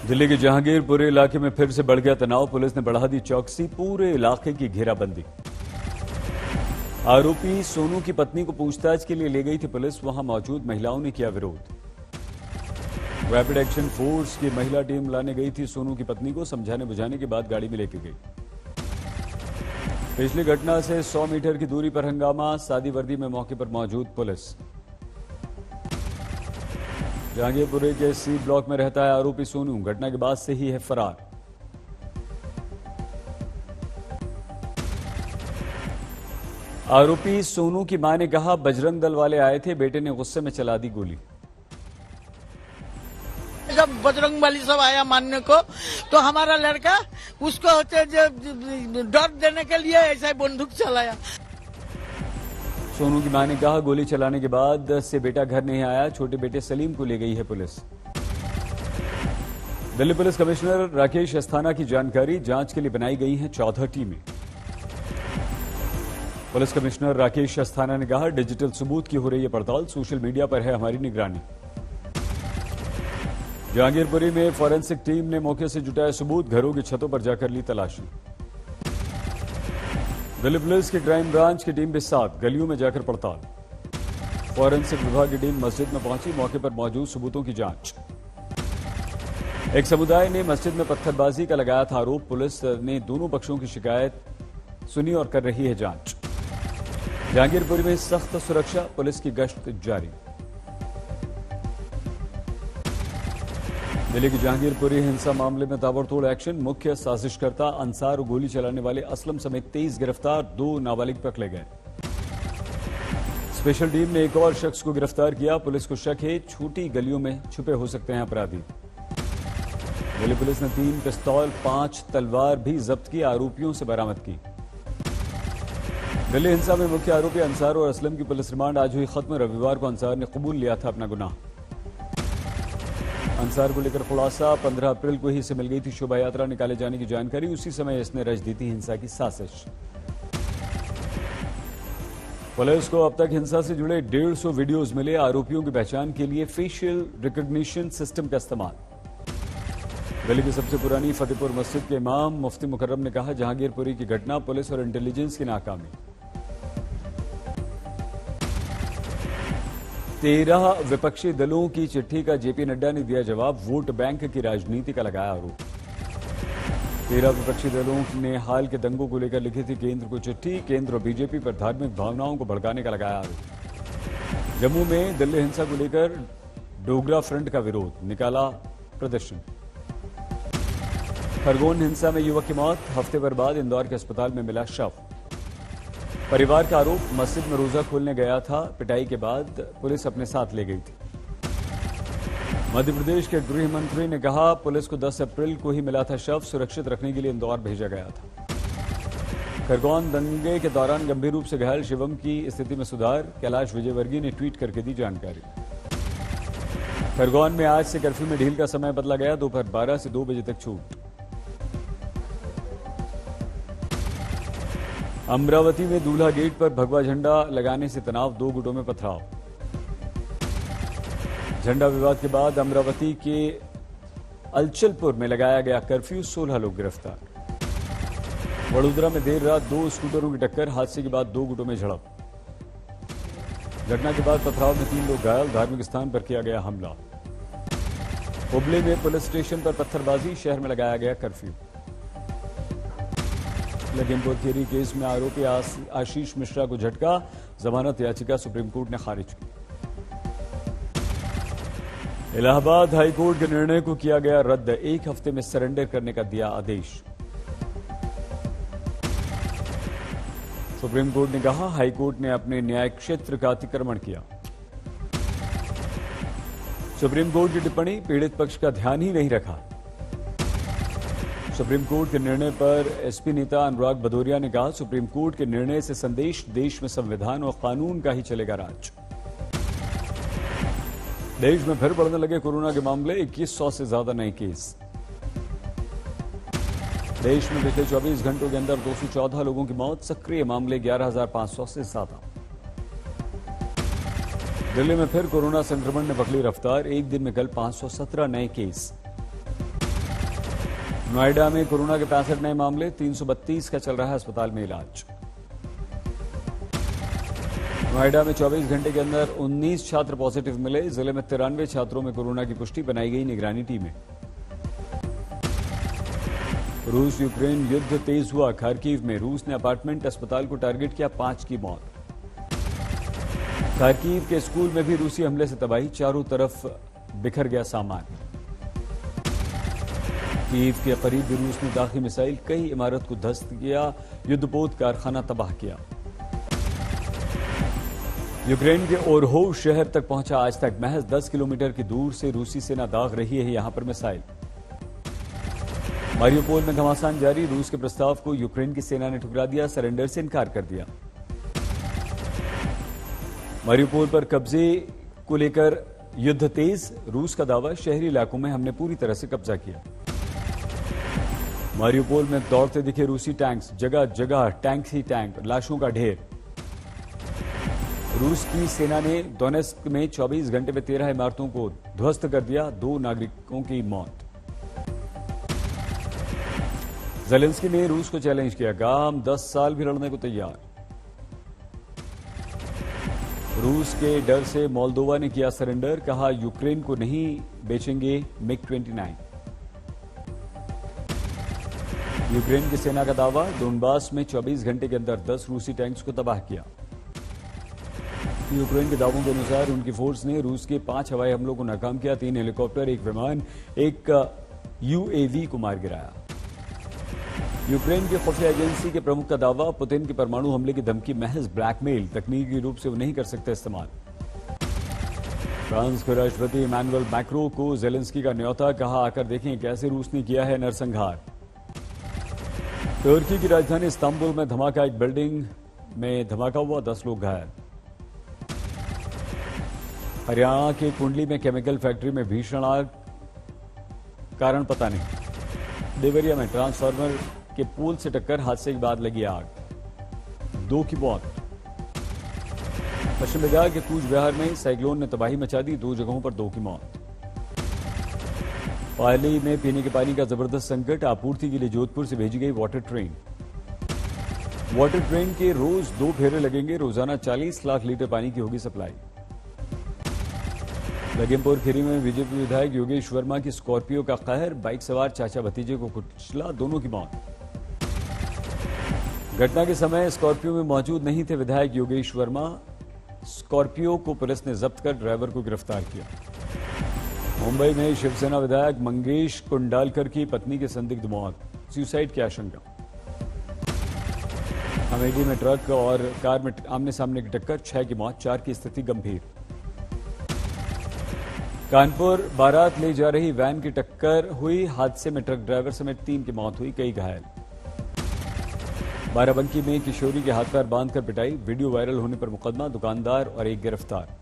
दिल्ली के जहांगीरपुरी इलाके में फिर से बढ़ गया तनाव। पुलिस ने बढ़ा दी चौकसी, पूरे इलाके की घेराबंदी। आरोपी सोनू की पत्नी को पूछताछ के लिए ले गई थी पुलिस, वहां मौजूद महिलाओं ने किया विरोध। रैपिड एक्शन फोर्स की महिला टीम लाने गई थी सोनू की पत्नी को, समझाने बुझाने के बाद गाड़ी में लेकर गई। पिछली घटना से 100 मीटर की दूरी पर हंगामा, सादी वर्दी में मौके पर मौजूद पुलिस। जहांगीरपुरी के सी ब्लॉक में रहता है आरोपी सोनू, घटना के बाद से ही है फरार। आरोपी सोनू की मां ने कहा, बजरंग दल वाले आए थे, बेटे ने गुस्से में चला दी गोली। जब बजरंग बली सब आया मानने को, तो हमारा लड़का उसको होते डर देने के लिए ऐसा बंदूक चलाया। सोनू की मां ने कहा, गोली चलाने के बाद से बेटा घर नहीं आया, छोटे बेटे सलीम को ले गई है police. Delhi police commissioner Rakesh Asthana की जानकारी, जांच के लिए बनाई गई हैं 14 टीमें। पुलिस कमिश्नर राकेश अस्थाना ने कहा, डिजिटल सबूत की हो रही है पड़ताल, सोशल मीडिया पर है हमारी निगरानी। जहांगीरपुरी में फॉरेंसिक टीम ने मौके से जुटाया सबूत, घरों की छतों पर जाकर ली तलाशी। दिल्ली पुलिस की क्राइम ब्रांच की टीम भी साथ, गलियों में जाकर पड़ताल। फॉरेंसिक विभाग की टीम मस्जिद में पहुंची, मौके पर मौजूद सबूतों की जांच। एक समुदाय ने मस्जिद में पत्थरबाजी का लगाया था आरोप, पुलिस ने दोनों पक्षों की शिकायत सुनी और कर रही है जांच। जहांगीरपुरी में सख्त सुरक्षा, पुलिस की गश्त जारी। दिल्ली की जहांगीरपुरी हिंसा मामले में ताबड़तोड़ एक्शन, मुख्य साजिशकर्ता अंसार और गोली चलाने वाले असलम समेत 23 गिरफ्तार, 2 नाबालिग पकड़े गए। स्पेशल टीम ने एक और शख्स को गिरफ्तार किया, पुलिस को शक है छोटी गलियों में छुपे हो सकते हैं अपराधी। दिल्ली पुलिस ने 3 पिस्तौल, 5 तलवार भी जब्त की, आरोपियों से बरामद की। दिल्ली हिंसा में मुख्य आरोपी अंसार और असलम की पुलिस रिमांड आज हुई खत्म। रविवार को अंसार ने कबूल लिया था अपना गुनाह। अंसार को लेकर खुलासा, 15 अप्रैल को ही इसे मिल गई थी शोभा यात्रा निकाले जाने की जानकारी, उसी समय इसने रच दी थी हिंसा की साजिश। पुलिस को अब तक हिंसा से जुड़े 150 वीडियोज मिले, आरोपियों की पहचान के लिए फेशियल रिकॉग्निशन सिस्टम का इस्तेमाल। दिल्ली की सबसे पुरानी फतेहपुर मस्जिद के इमाम मुफ्ती मुकर्रम ने कहा, जहांगीरपुरी की घटना पुलिस और इंटेलिजेंस की नाकामी। 13 विपक्षी दलों की चिट्ठी का जेपी नड्डा ने दिया जवाब, वोट बैंक की राजनीति का लगाया आरोप। 13 विपक्षी दलों ने हाल के दंगों को लेकर लिखी थी केंद्र को चिट्ठी, केंद्र और बीजेपी पर धार्मिक भावनाओं को भड़काने का लगाया आरोप। जम्मू में दिल्ली हिंसा को लेकर डोगरा फ्रंट का विरोध, निकाला प्रदर्शन। खरगोन हिंसा में युवक की मौत, हफ्ते भर बाद इंदौर के अस्पताल में मिला शव। परिवार का आरोप, मस्जिद में रोजा खोलने गया था, पिटाई के बाद पुलिस अपने साथ ले गई थी। मध्य प्रदेश के गृह मंत्री ने कहा, पुलिस को 10 अप्रैल को ही मिला था शव, सुरक्षित रखने के लिए इंदौर भेजा गया था। खरगोन दंगे के दौरान गंभीर रूप से घायल शिवम की स्थिति में सुधार, कैलाश विजयवर्गीय ने ट्वीट करके दी जानकारी। खरगोन में आज से कर्फ्यू में ढील का समय बदला गया, दोपहर 12 से 2 बजे तक छूट। अमरावती में दूल्हा गेट पर भगवा झंडा लगाने से तनाव, 2 गुटों में पथराव। झंडा विवाद के बाद अमरावती के अलचलपुर में लगाया गया कर्फ्यू, 16 लोग गिरफ्तार। वडोदरा में देर रात 2 स्कूटरों की टक्कर, हादसे के बाद 2 गुटों में झड़प। घटना के बाद पथराव में 3 लोग घायल, धार्मिक स्थान पर किया गया हमला। हुबली में पुलिस स्टेशन पर पत्थरबाजी, शहर में लगाया गया कर्फ्यू। लखीमपुर खीरी केस में आरोपी आशीष मिश्रा को झटका, जमानत याचिका सुप्रीम कोर्ट ने खारिज की। इलाहाबाद हाईकोर्ट के निर्णय को किया गया रद्द, 1 हफ्ते में सरेंडर करने का दिया आदेश। सुप्रीम कोर्ट ने कहा, हाईकोर्ट ने अपने न्याय क्षेत्र का अतिक्रमण किया। सुप्रीम कोर्ट की टिप्पणी, पीड़ित पक्ष का ध्यान ही नहीं रखा। सुप्रीम कोर्ट के निर्णय पर एसपी नेता अनुराग भदौरिया ने कहा, सुप्रीम कोर्ट के निर्णय से संदेश, देश में संविधान और कानून का ही चलेगा राज। देश में फिर बढ़ने लगे कोरोना के मामले, 2100 से ज्यादा नए केस। देश में पिछले 24 घंटों के अंदर 214 लोगों की मौत, सक्रिय मामले 11,500 से ज्यादा। दिल्ली में फिर कोरोना संक्रमण ने पकड़ी रफ्तार, एक दिन में कल 517 नए केस। नोएडा में कोरोना के 65 नए मामले, 332 का चल रहा है अस्पताल में इलाज। नोएडा में 24 घंटे के अंदर 19 छात्र पॉजिटिव मिले। जिले में 93 छात्रों में कोरोना की पुष्टि, बनाई गई निगरानी टीमें। रूस यूक्रेन युद्ध तेज हुआ। खार्किव में रूस ने अपार्टमेंट अस्पताल को टारगेट किया, 5 की मौत। खार्किव के स्कूल में भी रूसी हमले से तबाही, चारों तरफ बिखर गया सामान। कीव के करीब भी रूस ने दाखिली मिसाइल, कई इमारत को ध्वस्त किया, युद्धपोत कारखाना तबाह किया। यूक्रेन के ओरहोव शहर तक पहुंचा आज तक, महज 10 किलोमीटर की दूर से रूसी सेना दाग रही है यहां पर मिसाइल। मारियोपोल में घमासान जारी, रूस के प्रस्ताव को यूक्रेन की सेना ने ठुकरा दिया, सरेंडर से इनकार कर दिया। मारियोपोल पर कब्जे को लेकर युद्ध तेज, रूस का दावा, शहरी इलाकों में हमने पूरी तरह से कब्जा किया। मारियोपोल में दौड़ते दिखे रूसी टैंक्स, जगह जगह टैंक ही टैंक, लाशों का ढेर। रूस की सेना ने डोनेस्क में 24 घंटे में 13 इमारतों को ध्वस्त कर दिया, 2 नागरिकों की मौत। ज़ेलेंस्की ने रूस को चैलेंज किया, काम 10 साल भी लड़ने को तैयार। रूस के डर से मोल्दोवा ने किया सरेंडर, कहा यूक्रेन को नहीं बेचेंगे मिग-29। यूक्रेन की सेना का दावा, डोनबास में 24 घंटे के अंदर 10 रूसी टैंक्स को तबाह किया। यूक्रेन के दावों के अनुसार उनकी फोर्स ने रूस के 5 हवाई हमलों को नाकाम किया, 3 हेलीकॉप्टर, 1 विमान, 1 यूएवी को मार गिराया। यूक्रेन की खुफिया एजेंसी के प्रमुख का दावा, पुतिन की परमाणु हमले की धमकी महज ब्लैकमेल, तकनीकी रूप से वो नहीं कर सकते इस्तेमाल। फ्रांस के राष्ट्रपति इमैनुअल मैक्रों को ज़ेलेंस्की का न्योता, कहा आकर देखें कैसे रूस ने किया है नरसंहार। तुर्की की राजधानी इस्तांबुल में धमाका, एक बिल्डिंग में धमाका हुआ, 10 लोग घायल। हरियाणा के कुंडली में केमिकल फैक्ट्री में भीषण आग, कारण पता नहीं। देवरिया में ट्रांसफार्मर के पोल से टक्कर, हादसे के बाद लगी आग, 2 की मौत। पश्चिम बंगाल के कूच बिहार में साइक्लोन ने तबाही मचा दी, 2 जगहों पर 2 की मौत। पाली में पीने के पानी का जबरदस्त संकट, आपूर्ति के लिए जोधपुर से भेजी गई वाटर ट्रेन। वाटर ट्रेन के रोज 2 फेरे लगेंगे, रोजाना 40 लाख लीटर पानी की होगी सप्लाई। लखीमपुर खीरी में बीजेपी विधायक योगेश वर्मा की स्कॉर्पियो का कहर, बाइक सवार चाचा भतीजे को कुचला, दोनों की मौत। घटना के समय स्कॉर्पियो में मौजूद नहीं थे विधायक योगेश वर्मा, स्कॉर्पियो को पुलिस ने जब्त कर ड्राइवर को गिरफ्तार किया। मुंबई में शिवसेना विधायक मंगेश कुंडालकर की पत्नी की संदिग्ध मौत, सुसाइड की आशंका। अमेठी में ट्रक और कार में आमने सामने की टक्कर, 6 की मौत, 4 की स्थिति गंभीर। कानपुर बारात ले जा रही वैन की टक्कर हुई, हादसे में ट्रक ड्राइवर समेत 3 की मौत हुई, कई घायल। बाराबंकी में किशोरी के हाथ पैर बांधकर पिटाई, वीडियो वायरल होने पर मुकदमा, दुकानदार और 1 गिरफ्तार।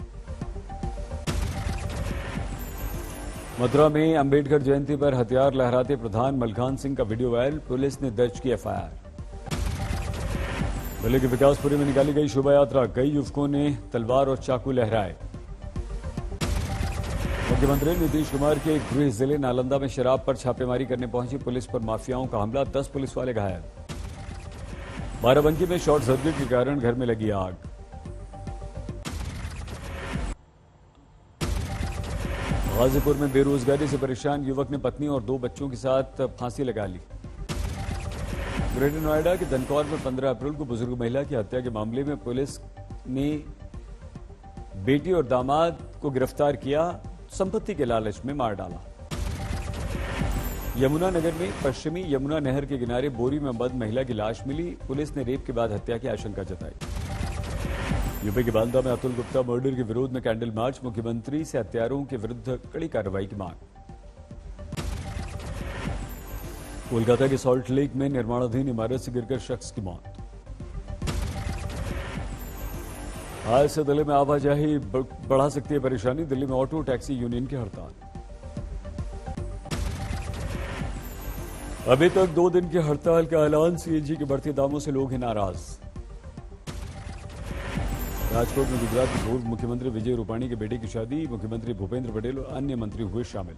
मथुरा में अंबेडकर जयंती पर हथियार लहराते प्रधान मलखान सिंह का वीडियो वायरल, पुलिस ने दर्ज की एफआईआर। जिले के विकासपुरी में निकाली गई शोभा यात्रा, कई युवकों ने तलवार और चाकू लहराए। मुख्यमंत्री नीतीश कुमार के गृह जिले नालंदा में शराब पर छापेमारी करने पहुंची पुलिस पर माफियाओं का हमला, 10 पुलिस वाले घायल। बाराबंकी में शॉर्ट सर्किट के कारण घर में लगी आग। गाजीपुर में बेरोजगारी से परेशान युवक ने पत्नी और 2 बच्चों के साथ फांसी लगा ली। ग्रेटर नोएडा के धनकौर में 15 अप्रैल को बुजुर्ग महिला की हत्या के मामले में पुलिस ने बेटी और दामाद को गिरफ्तार किया, संपत्ति के लालच में मार डाला। यमुनानगर में पश्चिमी यमुना नहर के किनारे बोरी में बंद महिला की लाश मिली, पुलिस ने रेप के बाद हत्या की आशंका जताई। यूपी के बांदा में अतुल गुप्ता मर्डर के विरोध में कैंडल मार्च, मुख्यमंत्री से हत्यारों के विरुद्ध कड़ी कार्रवाई की मांग। कोलकाता के सॉल्ट लेक में निर्माणाधीन इमारत से गिरकर शख्स की मौत। आज से दिल्ली में आवाजाही बढ़ा सकती है परेशानी, दिल्ली में ऑटो टैक्सी यूनियन की हड़ताल। अभी तक 2 दिन की हड़ताल का ऐलान, सीएनजी के बढ़ते दामों से लोग हैं नाराज। राजकोट में गुजरात के पूर्व मुख्यमंत्री विजय रूपाणी के बेटे की शादी, मुख्यमंत्री भूपेंद्र पटेल और अन्य मंत्री हुए शामिल।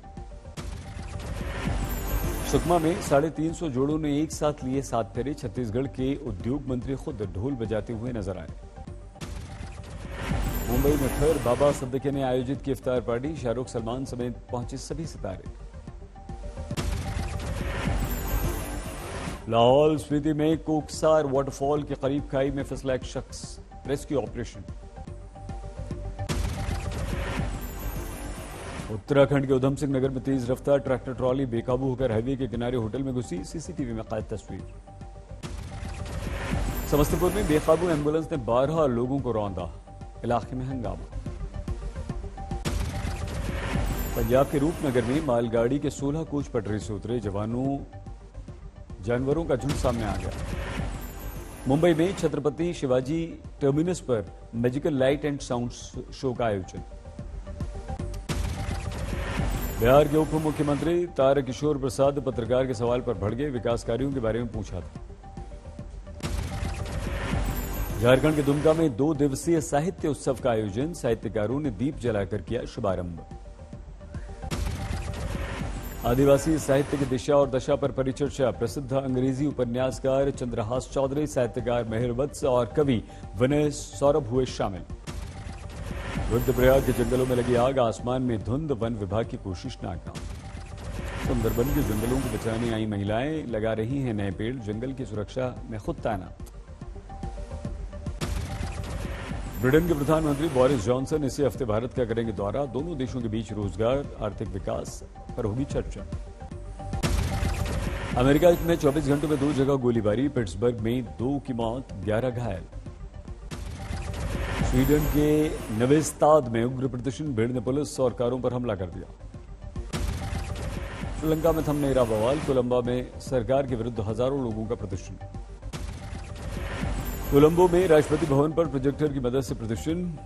सुकमा में 350 जोड़ों ने एक साथ लिए 7 फेरे। छत्तीसगढ़ के उद्योग मंत्री खुद ढोल बजाते हुए नजर आए। मुंबई में फिर बाबा सिद्दीकी ने आयोजित की इफ्तार पार्टी। शाहरुख, सलमान समेत पहुंचे सभी सितारे। लाहौल स्पीति में कोकसार वाटरफॉल के करीब खाई में फिसला एक शख्स, रेस्क्यू ऑपरेशन। उत्तराखंड के उधम सिंह नगर में तेज रफ्तार ट्रैक्टर ट्रॉली बेकाबू होकर हाईवे के किनारे होटल में घुसी। सीसीटीवी में कैद तस्वीर। समस्तीपुर में बेकाबू एम्बुलेंस ने 12 लोगों को रौंदा, इलाके में हंगामा। पंजाब के रूपनगर में मालगाड़ी के 16 कोच पटरी से उतरे जानवरों का झुंड सामने आ गया। मुंबई में छत्रपति शिवाजी टर्मिनस पर magical light and sound show का आयोजन। बिहार के उप मुख्यमंत्री तारकिशोर प्रसाद पत्रकार के सवाल पर भड़के, विकास कार्यों के बारे में पूछा था। झारखंड के दुमका में 2 दिवसीय साहित्य उत्सव का आयोजन। साहित्यकारों ने दीप जलाकर किया शुभारंभ। आदिवासी साहित्य की दिशा और दशा पर परिचर्चा। प्रसिद्ध अंग्रेजी उपन्यासकार चंद्रहास चौधरी, साहित्यकार मेहर वत्स और कवि विनय सौरभ हुए शामिल। रुद्रप्रयाग के जंगलों में लगी आग, आसमान में धुंध, वन विभाग की कोशिश नाकाम। सुंदरबन के जंगलों को बचाने आई महिलाएं लगा रही हैं नए पेड़, जंगल की सुरक्षा में खुद तैनात। ब्रिटेन के प्रधानमंत्री बोरिस जॉनसन इसी हफ्ते भारत का करेंगे दौरा। दोनों देशों के बीच रोजगार, आर्थिक विकास पर होगी चर्चा। अमेरिका में 24 घंटों में 2 जगह गोलीबारी। पिट्सबर्ग में 2 की मौत, 11 घायल। स्वीडन के नवेस्ताद में उग्र प्रदर्शन, भीड़ ने पुलिस और कारों पर हमला कर दिया। श्रीलंका में थम नहीं रहा बवाल, कोलंबो में सरकार के विरुद्ध हजारों लोगों का प्रदर्शन। कोलंबो में राष्ट्रपति भवन पर प्रोजेक्टर की मदद से प्रदर्शन।